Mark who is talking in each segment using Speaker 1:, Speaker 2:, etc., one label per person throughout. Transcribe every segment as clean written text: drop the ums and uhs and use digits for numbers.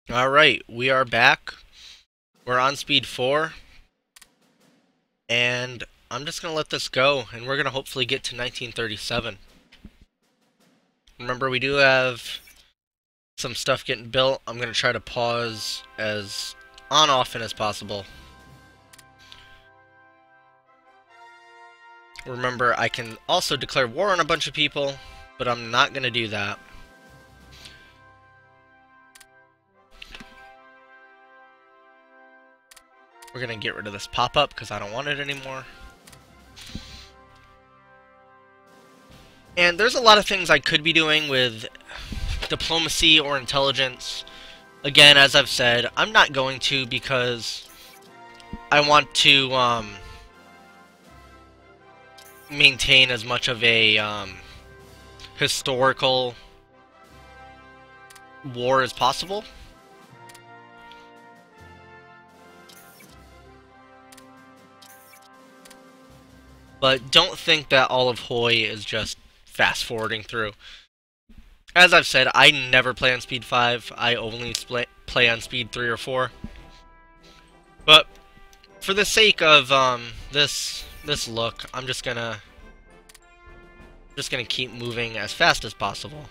Speaker 1: Alright, we are back. We're on speed 4, and I'm just gonna let this go, and we're gonna hopefully get to 1937. Remember, we do have some stuff getting built. I'm gonna try to pause as often as possible. Remember, I can also declare war on a bunch of people, but I'm not gonna do that. We're gonna get rid of this pop-up because I don't want it anymore. And there's a lot of things I could be doing with diplomacy or intelligence. Again, as I've said, I'm not going to because I want to maintain as much of a historical war as possible. But don't think that all of Hoi is just fast-forwarding through. As I've said, I never play on speed 5. I only play on speed 3 or 4. But for the sake of this look, I'm just gonna keep moving as fast as possible.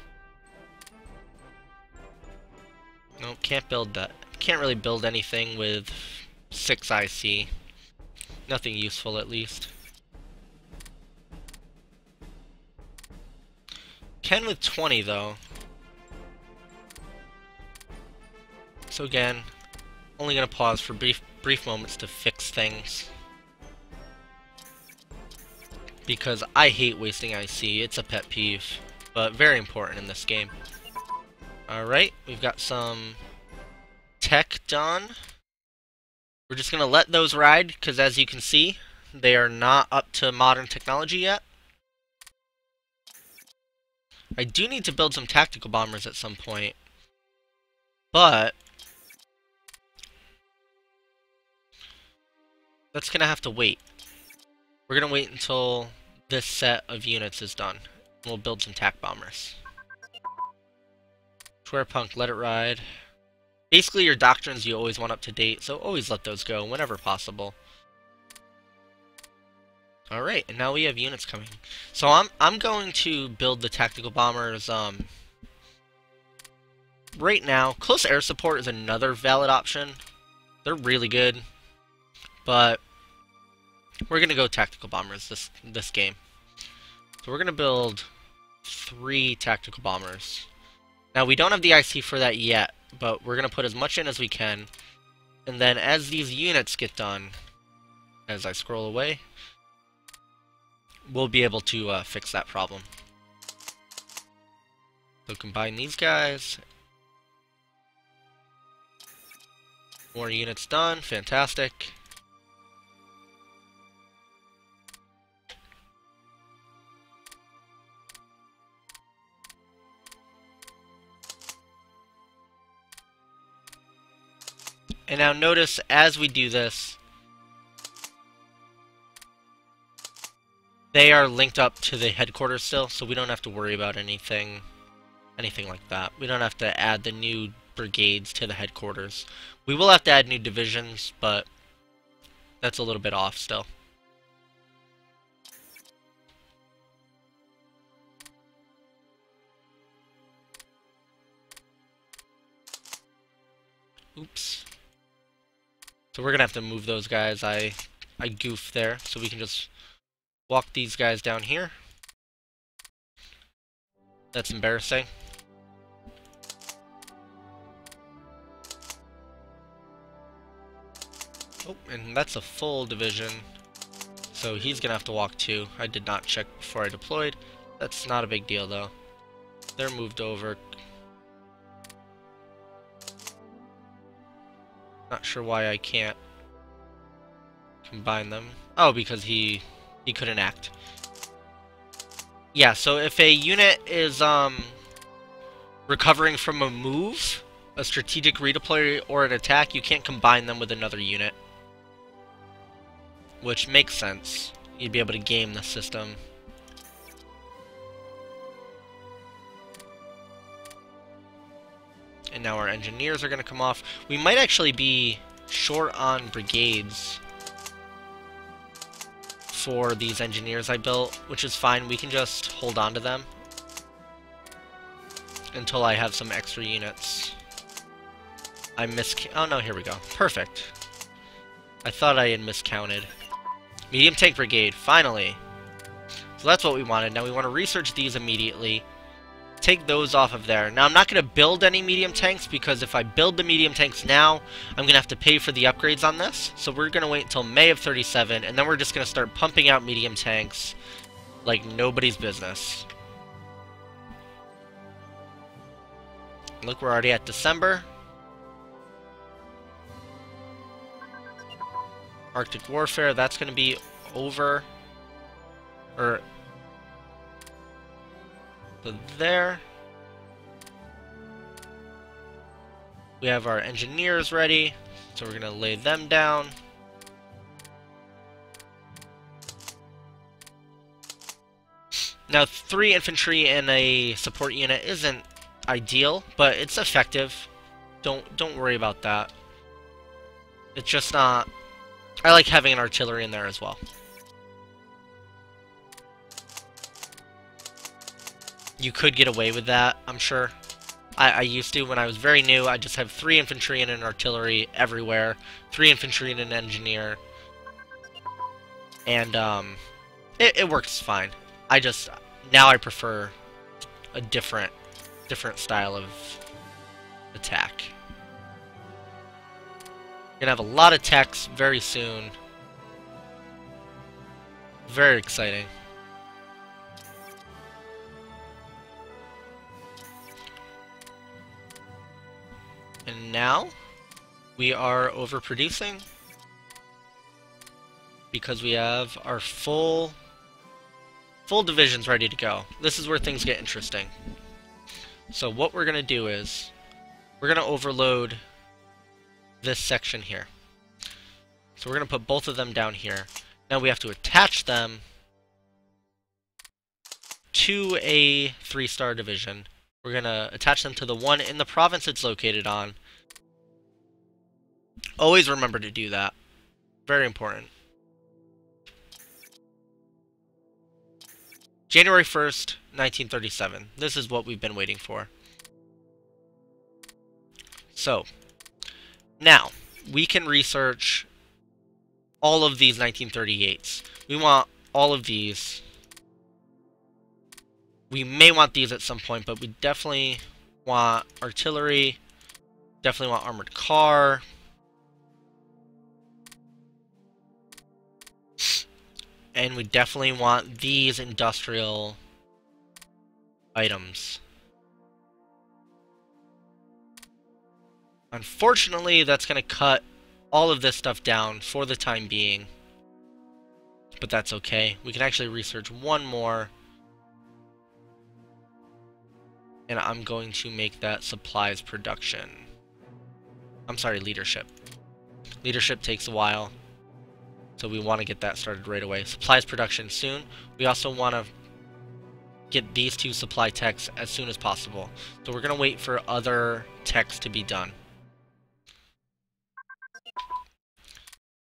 Speaker 1: Nope, can't build that. Can't really build anything with 6 IC. Nothing useful, at least. Can with 20, though. So again, only gonna pause for brief moments to fix things. Because I hate wasting IC, it's a pet peeve. But very important in this game. Alright, we've got some tech done. We're just gonna let those ride, because as you can see, they are not up to modern technology yet. I do need to build some tactical bombers at some point. But that's gonna have to wait. We're gonna wait until this set of units is done. We'll build some tac bombers. Schwerpunkt, let it ride. Basically, your doctrines you always want up to date, so always let those go whenever possible. Alright, and now we have units coming. So I'm going to build the tactical bombers right now. Close air support is another valid option. They're really good. But we're gonna go tactical bombers this game. So we're gonna build 3 tactical bombers. Now we don't have the IC for that yet, but we're gonna put as much in as we can. And then as these units get done, as I scroll away, we'll be able to fix that problem. So combine these guys. More units done, fantastic. And now notice as we do this, they are linked up to the headquarters still, so we don't have to worry about anything like that. We don't have to add the new brigades to the headquarters. We will have to add new divisions, but that's a little bit off still. Oops. So we're gonna have to move those guys. I goofed there, so we can just walk these guys down here. That's embarrassing. Oh, and that's a full division. So he's gonna have to walk too. I did not check before I deployed. That's not a big deal though. They're moved over. Not sure why I can't combine them. Oh, because he couldn't act. Yeah, so if a unit is recovering from a move, a strategic redeploy, or an attack, you can't combine them with another unit. Which makes sense. You'd be able to game the system. And now our engineers are going to come off. We might actually be short on brigades for these engineers I built, which is fine. We can just hold on to them until I have some extra units. Oh no, here we go. Perfect. I thought I had miscounted. Medium tank brigade, finally. So that's what we wanted. Now we want to research these immediately. Take those off of there. Now I'm not going to build any medium tanks, because if I build the medium tanks now, I'm going to have to pay for the upgrades on this. So we're going to wait until May of 37, and then we're just going to start pumping out medium tanks like nobody's business. Look, we're already at December. Arctic Warfare, that's going to be over. So there. We have our engineers ready, so we're going to lay them down. Now, 3 infantry and a support unit isn't ideal, but it's effective. Don't worry about that. It's just not... I like having an artillery in there as well. You could get away with that, I'm sure. I used to when I was very new. I just have 3 infantry and an artillery everywhere. 3 infantry and an engineer. And, it works fine. Now I prefer a different style of attack. We're gonna have a lot of techs very soon. Very exciting. And now we are overproducing because we have our full divisions ready to go. This is where things get interesting. So what we're gonna do is we're gonna overload this section here. So we're gonna put both of them down here. Now we have to attach them to a 3-star division. We're gonna attach them to the one in the province it's located on. Always remember to do that. Very important. January 1st, 1937. This is what we've been waiting for. So, now, we can research all of these 1938s. We want all of these. We may want these at some point, but we definitely want artillery. Definitely want armored car. And we definitely want these industrial items. Unfortunately, that's going to cut all of this stuff down for the time being. But that's okay. We can actually research one more. And I'm going to make that supplies production. I'm sorry, leadership. Leadership takes a while. So we want to get that started right away. Supplies production soon. We also want to get these 2 supply techs as soon as possible. So we're going to wait for other techs to be done.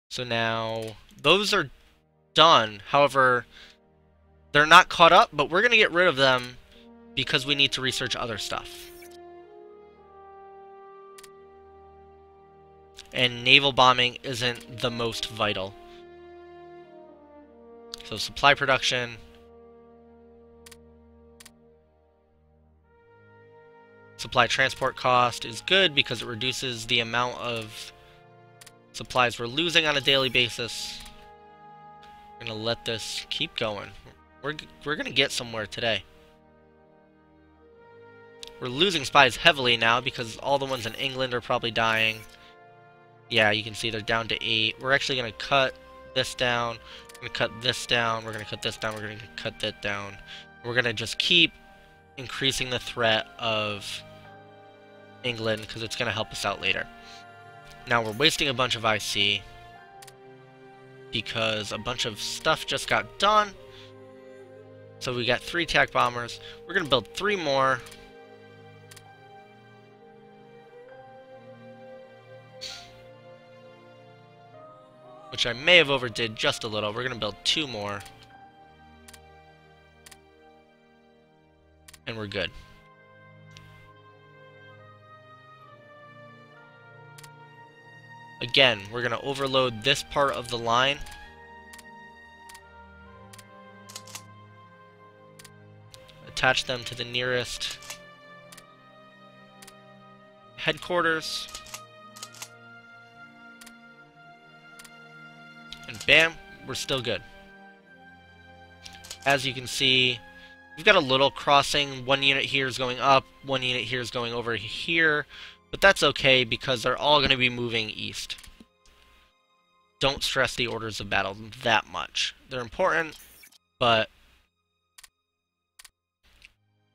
Speaker 1: So now, those are done. However, they're not caught up, but we're going to get rid of them because we need to research other stuff. And naval bombing isn't the most vital. So supply production. Supply transport cost is good because it reduces the amount of supplies we're losing on a daily basis. We're gonna let this keep going. We're gonna get somewhere today. We're losing spies heavily now because all the ones in England are probably dying. Yeah, you can see they're down to 8. We're actually gonna cut this down. We're gonna cut this down. We're gonna cut this down. We're gonna cut that down. We're gonna just keep increasing the threat of England because it's gonna help us out later. Now we're wasting a bunch of IC because a bunch of stuff just got done. So we got 3 attack bombers. We're gonna build 3 more. which I may have overdid just a little. We're going to build 2 more. And we're good. Again, we're going to overload this part of the line. Attach them to the nearest headquarters. And bam, we're still good. As you can see, we've got a little crossing. 1 unit here is going up, 1 unit here is going over here. But that's okay because they're all going to be moving east. Don't stress the orders of battle that much. They're important, but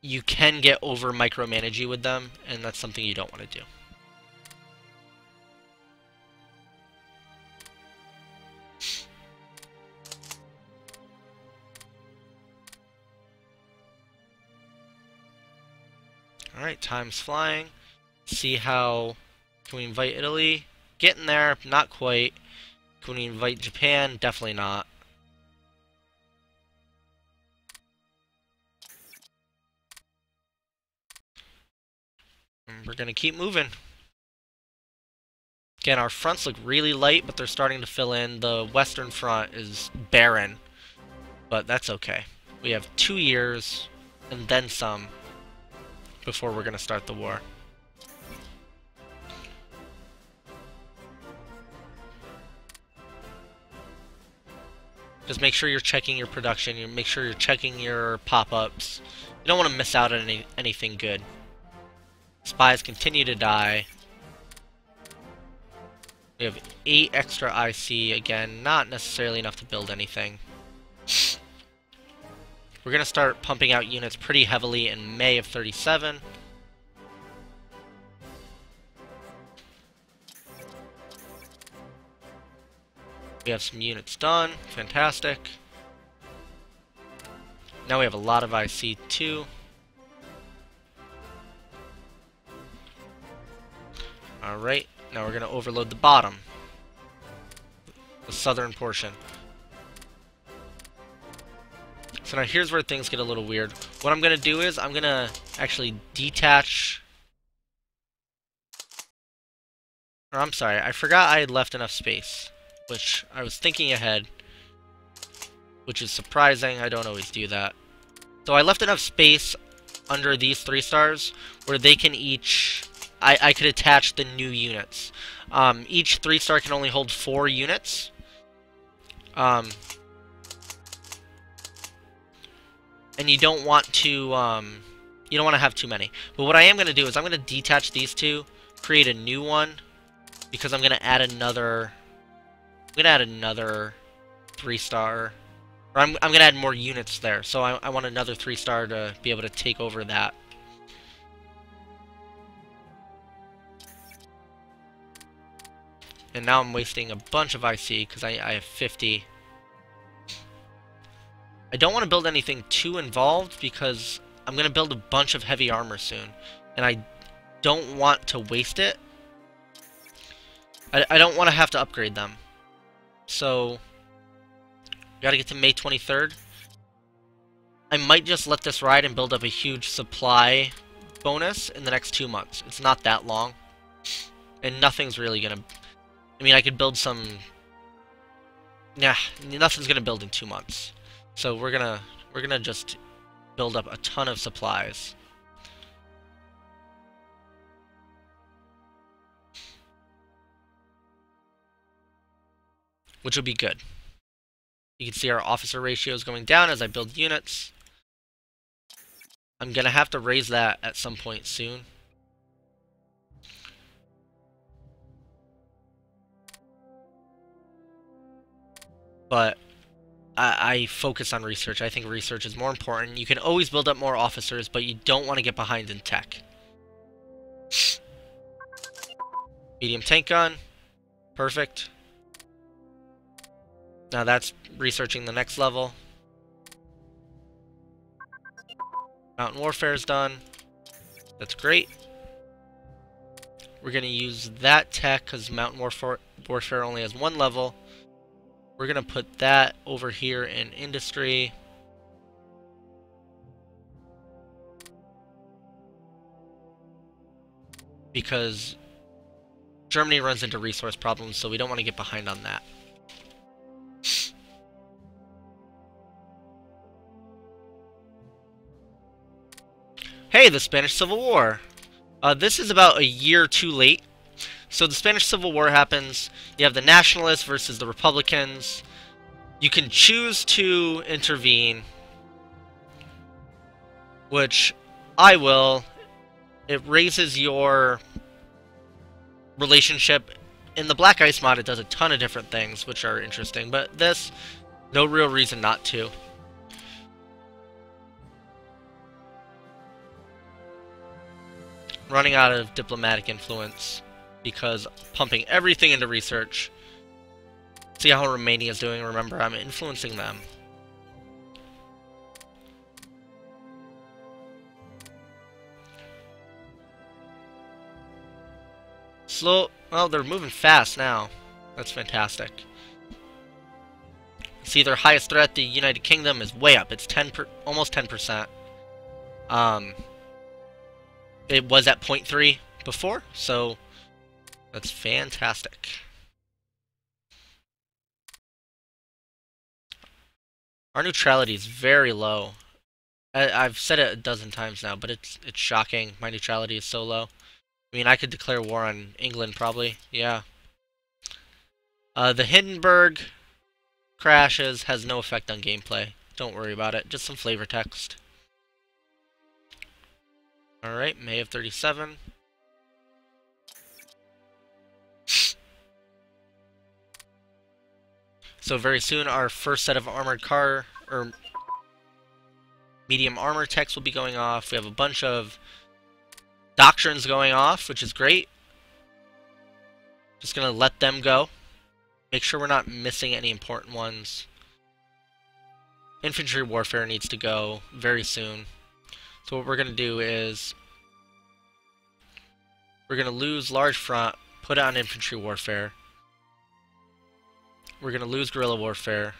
Speaker 1: you can get over micromanaging with them, and that's something you don't want to do. Alright, time's flying. See how... Can we invite Italy? Getting there, not quite. Can we invite Japan? Definitely not. And we're gonna keep moving. Again, our fronts look really light, but they're starting to fill in. The western front is barren, but that's okay. We have 2 years, and then some, before we're gonna start the war. Just make sure you're checking your production. You make sure you're checking your pop-ups. You don't want to miss out on anything good. Spies continue to die. We have 8 extra IC. Again, not necessarily enough to build anything. We're going to start pumping out units pretty heavily in May of 37. We have some units done. Fantastic. Now we have a lot of IC too. Alright, now we're going to overload the bottom. The southern portion. So now here's where things get a little weird. What I'm going to do is I'm going to actually detach... Or I'm sorry, I forgot I had left enough space. Which I was thinking ahead, which is surprising. I don't always do that. So I left enough space under these 3 stars where they can each... I could attach the new units. Each 3 star can only hold 4 units. And you don't want to have too many. But what I am going to do is I'm going to detach these 2, create a new one, because I'm going to add another... I'm going to add another 3-star, or I'm going to add more units there, so I want another 3-star to be able to take over that. And now I'm wasting a bunch of IC, because I have 50. I don't want to build anything too involved, because I'm going to build a bunch of heavy armor soon, and I don't want to waste it. I don't want to have to upgrade them. So, we gotta get to May 23rd. I might just let this ride and build up a huge supply bonus in the next 2 months. It's not that long. And nothing's really gonna... I mean, I could build some... Yeah, nothing's gonna build in 2 months. So we're gonna just build up a ton of supplies. Which will be good. You can see our officer ratio is going down as I build units. I'm going to have to raise that at some point soon. But I focus on research. I think research is more important. You can always build up more officers, but you don't want to get behind in tech. Medium tank gun. Perfect. Now that's researching the next level. Mountain warfare is done. That's great. We're going to use that tech because mountain warfare only has 1 level. We're going to put that over here in industry. Because Germany runs into resource problems, so we don't want to get behind on that. Hey, the Spanish Civil War. This is about a year too late. So the Spanish Civil War happens. You have the Nationalists versus the Republicans. You can choose to intervene, which I will. It raises your relationship. In the Black Ice mod, it does a ton of different things, which are interesting. But this, no real reason not to. Running out of diplomatic influence because pumping everything into research. See how Romania is doing. Remember, I'm influencing them. Slow. Well, they're moving fast now. That's fantastic. See, their highest threat, the United Kingdom, is way up. It's almost 10%. It was at 0.3 before, so that's fantastic. Our neutrality is very low. I've said it a dozen times now, but it's shocking. My neutrality is so low. I mean, I could declare war on England, probably. Yeah. The Hindenburg crashes has no effect on gameplay. Don't worry about it. Just some flavor text. Alright, May of 37. So very soon our first set of armored car, or medium armor techs will be going off. We have a bunch of doctrines going off, which is great. Just gonna let them go. Make sure we're not missing any important ones. Infantry warfare needs to go very soon. So what we're going to do is we're going to lose large front, put it on infantry warfare. We're going to lose guerrilla warfare.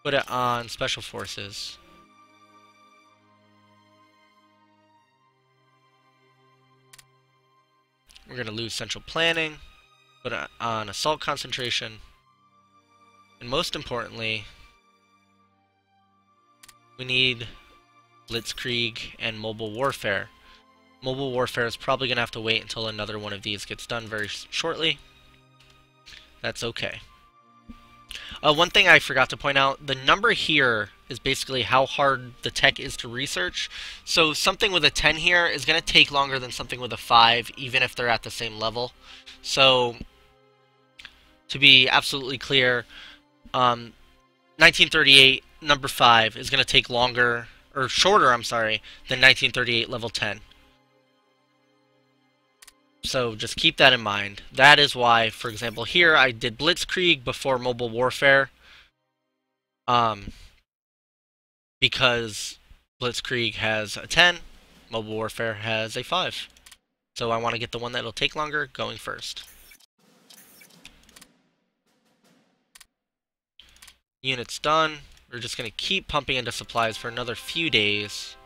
Speaker 1: Put it on special forces. We're going to lose central planning, put it on assault concentration. And most importantly, we need blitzkrieg and mobile warfare. Mobile warfare is probably going to have to wait until another one of these gets done very shortly. That's okay. One thing I forgot to point out, the number here is basically how hard the tech is to research. So something with a 10 here is going to take longer than something with a 5, even if they're at the same level. So, to be absolutely clear, 1938, number 5, is going to take longer, or shorter, I'm sorry, than 1938 level 10. So just keep that in mind. That is why, for example, here I did Blitzkrieg before Mobile Warfare. Because Blitzkrieg has a 10, Mobile Warfare has a 5. So I want to get the one that'll take longer going first. Units done. We're just going to keep pumping into supplies for another few days.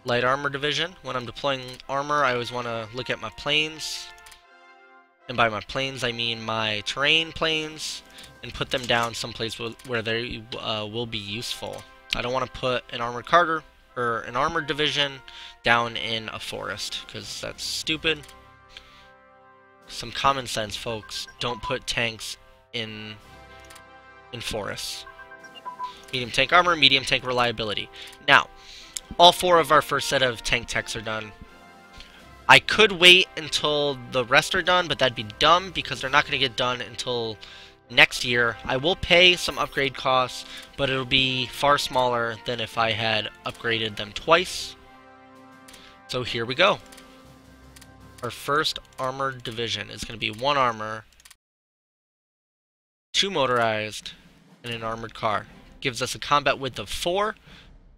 Speaker 1: Light armor division. When I'm deploying armor, I always want to look at my planes. And by my planes, I mean my terrain planes. And put them down someplace where they will be useful. I don't want to put an armored car or an armored division down in a forest, because that's stupid. Some common sense, folks. Don't put tanks in forests. Medium tank armor, medium tank reliability. Now, all 4 of our first set of tank techs are done. I could wait until the rest are done, but that'd be dumb because they're not going to get done until next year. I will pay some upgrade costs, but it'll be far smaller than if I had upgraded them twice. So here we go. Our first armored division is going to be 1 armor, 2 motorized, and an armored car. Gives us a combat width of 4,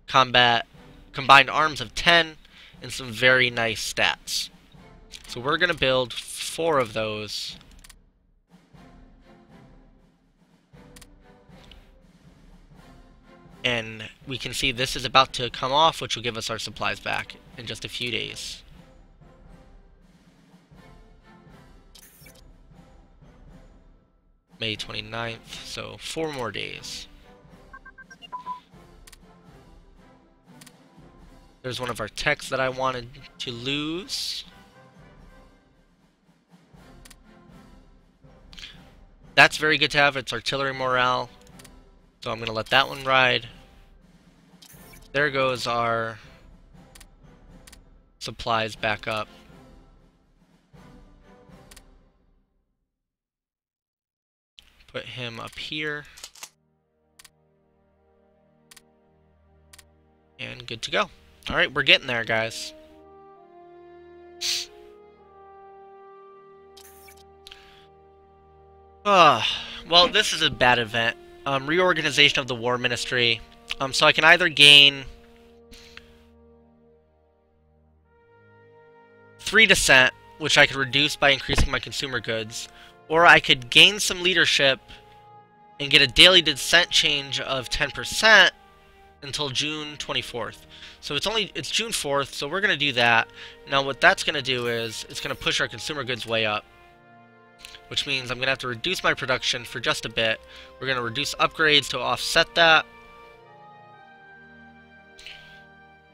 Speaker 1: combined arms of 10, and some very nice stats. So we're going to build 4 of those. And we can see this is about to come off, which will give us our supplies back in just a few days. May 29th, so 4 more days. There's one of our techs that I wanted to lose. That's very good to have. It's artillery morale. So I'm going to let that one ride. There goes our supplies back up. Put him up here. And good to go. Alright, we're getting there, guys. Well, this is a bad event. Reorganization of the War Ministry. So I can either gain 3 dissent, which I could reduce by increasing my consumer goods, or I could gain some leadership and get a daily dissent change of 10% until June 24th. So it's June 4th, so we're going to do that. Now what that's going to do is it's going to push our consumer goods way up, which means I'm going to have to reduce my production for just a bit. We're going to reduce upgrades to offset that.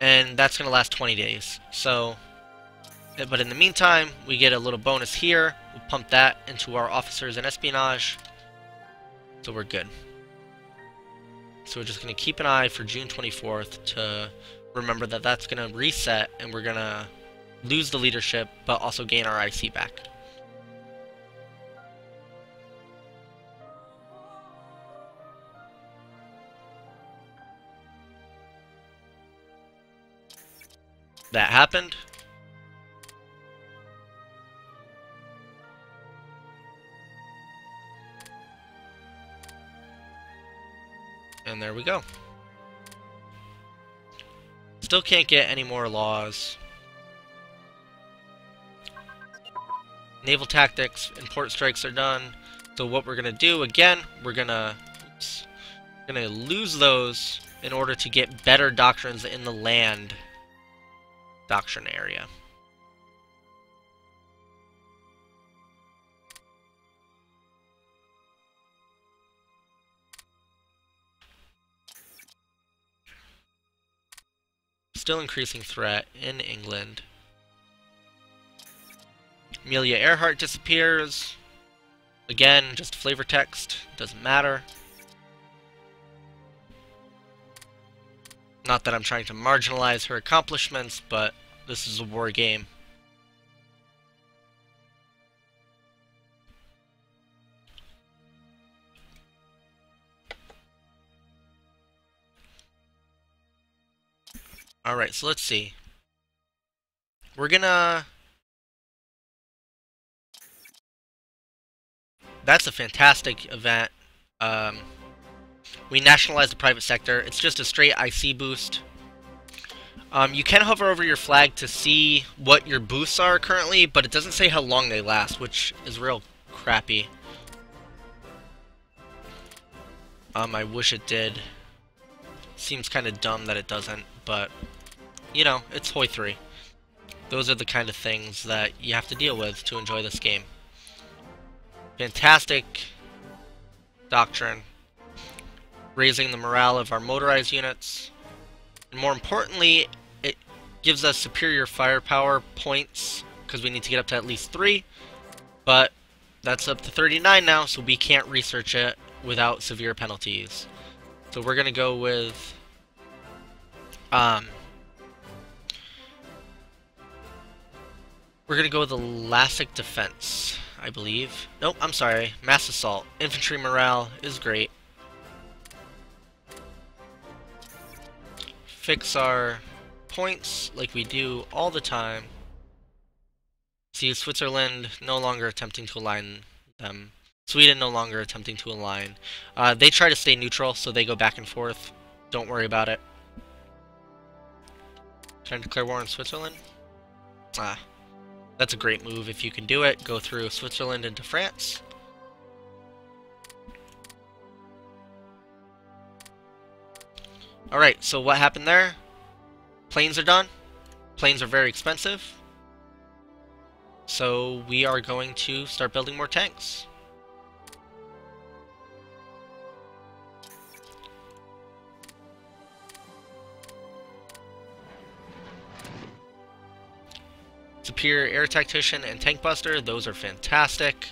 Speaker 1: And that's going to last 20 days. So, but in the meantime, we get a little bonus here. We'll pump that into our officers and espionage. So we're good. So we're just going to keep an eye for June 24th to remember that that's going to reset and we're going to lose the leadership but also gain our IC back. That happened. And there we go. Still can't get any more laws. Naval tactics and port strikes are done. So what we're gonna do again, we're gonna lose those in order to get better doctrines in the land doctrine area. Still increasing threat in England. Amelia Earhart disappears. Again, just flavor text. Doesn't matter. Not that I'm trying to marginalize her accomplishments, but this is a war game. Alright, so let's see. We're gonna... That's a fantastic event. We nationalized the private sector. It's just a straight IC boost. You can hover over your flag to see what your boosts are currently, but it doesn't say how long they last, which is real crappy. I wish it did. Seems kind of dumb that it doesn't, but, you know, it's Hoi 3. Those are the kind of things that you have to deal with to enjoy this game. Fantastic doctrine. Raising the morale of our motorized units. And more importantly, it gives us superior firepower points, because we need to get up to at least 3. But that's up to 39 now, so we can't research it without severe penalties. So we're going to go with... we're going to go with Elastic Defense, I believe. Nope, I'm sorry. Mass Assault. Infantry morale is great. Fix our points like we do all the time. See, Switzerland no longer attempting to align them. Sweden no longer attempting to align. They try to stay neutral, so they go back and forth. Don't worry about it. Trying to declare war on Switzerland? Ah, that's a great move if you can do it. Go through Switzerland into France. Alright, so what happened there? Planes are done. Planes are very expensive. So we are going to start building more tanks. Superior Air Tactician and Tank Buster, those are fantastic.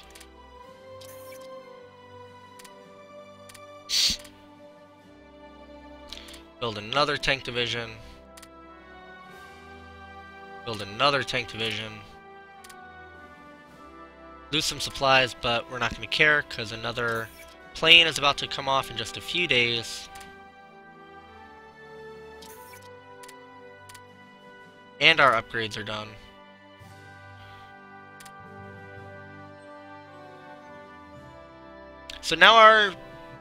Speaker 1: Build another tank division. Build another tank division. Lose some supplies, but we're not going to care because another plane is about to come off in just a few days. And our upgrades are done. So now our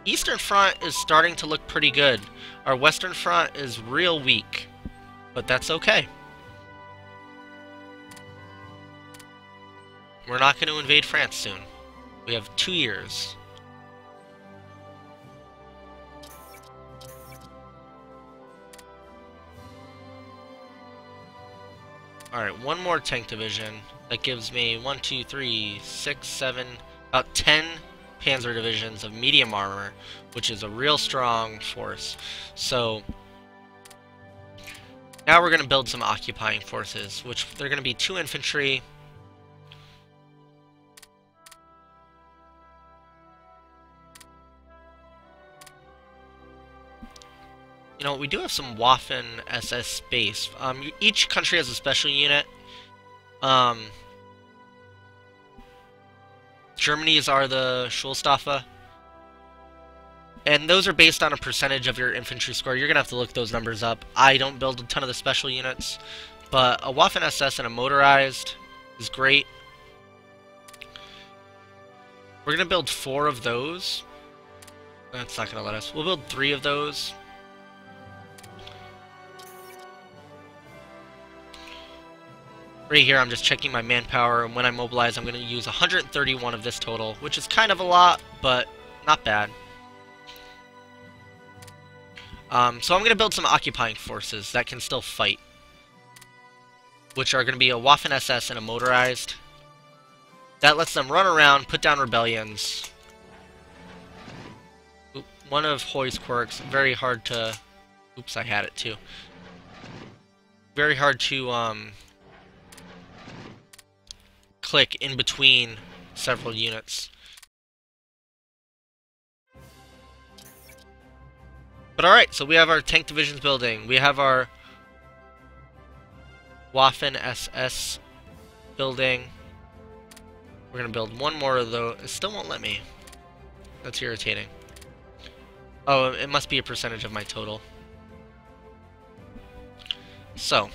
Speaker 1: Eastern Front is starting to look pretty good. Our Western Front is real weak, but that's okay. We're not going to invade France soon. We have 2 years. Alright, one more tank division. That gives me 1, 2, 3, 6, 7, about 10 panzer divisions of medium armor, which is a real strong force. So now we're going to build some occupying forces, which they're going to be 2 infantry. You know, we do have some Waffen SS space. Each country has a special unit. Germany's are the Schulstaffe. And those are based on a percentage of your infantry score. You're going to have to look those numbers up. I don't build a ton of the special units. But a Waffen SS and a motorized is great. We're going to build 4 of those. That's not going to let us. We'll build 3 of those. Right here, I'm just checking my manpower, and when I mobilize, I'm going to use 131 of this total, which is kind of a lot, but not bad. So I'm going to build some occupying forces that can still fight, which are going to be a Waffen SS and a motorized. That lets them run around, put down rebellions. One of Hoy's quirks, very hard to... Oops, I had it too. Very hard to, click in between several units. But alright, so we have our tank divisions building. We have our Waffen SS building. We're going to build one more of those. It still won't let me. That's irritating. Oh, it must be a percentage of my total. So.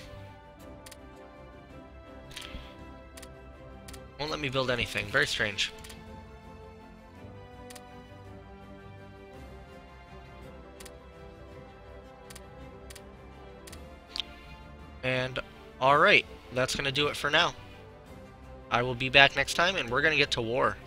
Speaker 1: Won't let me build anything. Very strange. And, alright. That's going to do it for now. I will be back next time, and we're going to get to war.